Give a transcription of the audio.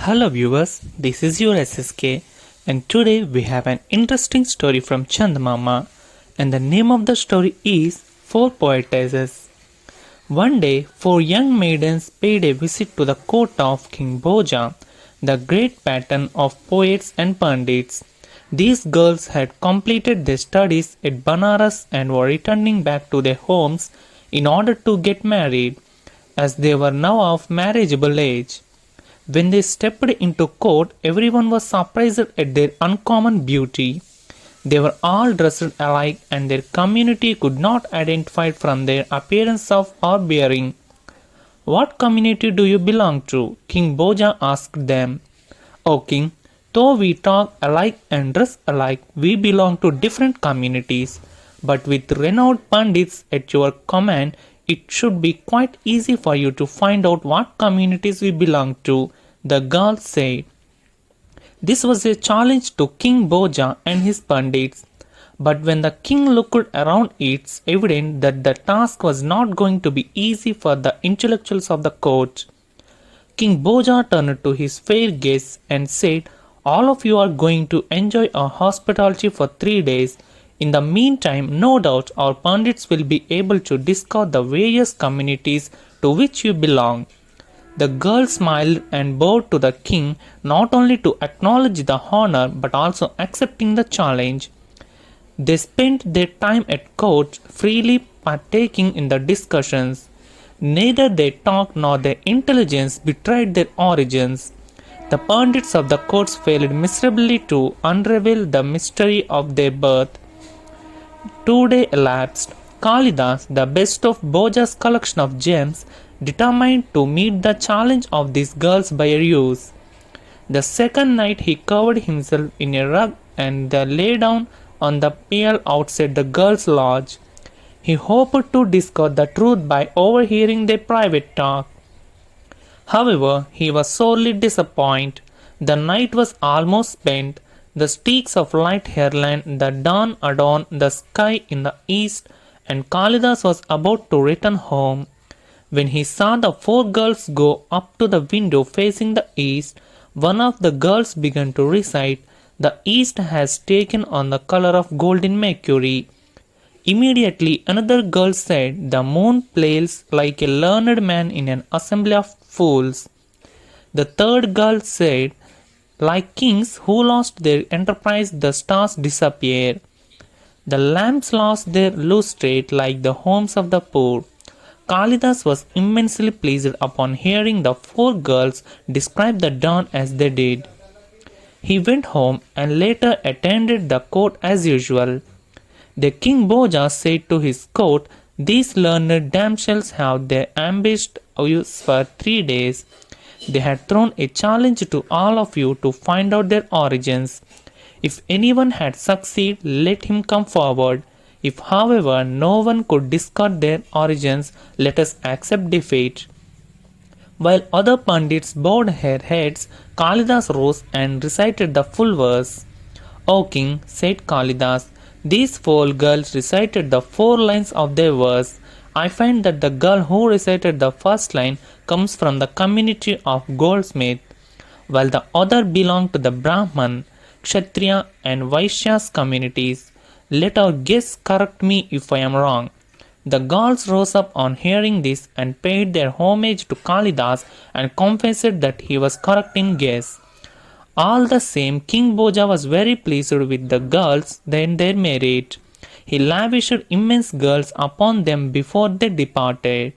Hello viewers, this is your SSK and today we have an interesting story from Chandamama and the name of the story is Four Poetesses. One day, four young maidens paid a visit to the court of King Bhoja, the great patron of poets and pandits. These girls had completed their studies at Banaras and were returning back to their homes in order to get married, as they were now of marriageable age. When they stepped into court, everyone was surprised at their uncommon beauty. They were all dressed alike and their community could not identify from their appearance or bearing. "What community do you belong to?" King Bhoja asked them. "O king, though we talk alike and dress alike, we belong to different communities. But with renowned pandits at your command, it should be quite easy for you to find out what communities we belong to," the girl said. This was a challenge to King Bhoja and his pandits. But when the king looked around, it's evident that the task was not going to be easy for the intellectuals of the court. King Bhoja turned to his fair guests and said, "All of you are going to enjoy our hospitality for 3 days. In the meantime, no doubt our pandits will be able to discover the various communities to which you belong." The girl smiled and bowed to the king, not only to acknowledge the honor but also accepting the challenge. They spent their time at court, freely partaking in the discussions. Neither their talk nor their intelligence betrayed their origins. The pandits of the courts failed miserably to unravel the mystery of their birth. 2 days elapsed. Kalidas, the best of Bhoja's collection of gems, determined to meet the challenge of these girls by ruse. The second night he covered himself in a rug and lay down on the pale outside the girls' lodge. He hoped to discover the truth by overhearing their private talk. However, he was sorely disappointed. The night was almost spent. The streaks of light heralded the dawn adorned the sky in the east, and Kalidas was about to return home when he saw the four girls go up to the window facing the east. One of the girls began to recite, "The east has taken on the color of golden mercury." Immediately another girl said, "The moon plays like a learned man in an assembly of fools." The third girl said, "Like kings who lost their enterprise, the stars disappear." The lamps lost their lustrate like the homes of the poor. Kalidas was immensely pleased upon hearing the four girls describe the dawn as they did. He went home and later attended the court as usual. The King Bhoja said to his court, "These learned damsels have their ambushed us for 3 days. They had thrown a challenge to all of you to find out their origins. If anyone had succeeded, let him come forward. If, however, no one could discover their origins, let us accept defeat." While other pandits bowed their heads, Kalidas rose and recited the full verse. "O king," said Kalidas, "these four girls recited the 4 lines of their verse. I find that the girl who recited the first line comes from the community of goldsmith, while the other belong to the Brahman, Kshatriya and Vaishya's communities. Let our guests correct me if I am wrong." The girls rose up on hearing this and paid their homage to Kalidas and confessed that he was correct in guess. All the same, King Bhoja was very pleased with the girls and their merit. He lavished immense gifts upon them before they departed.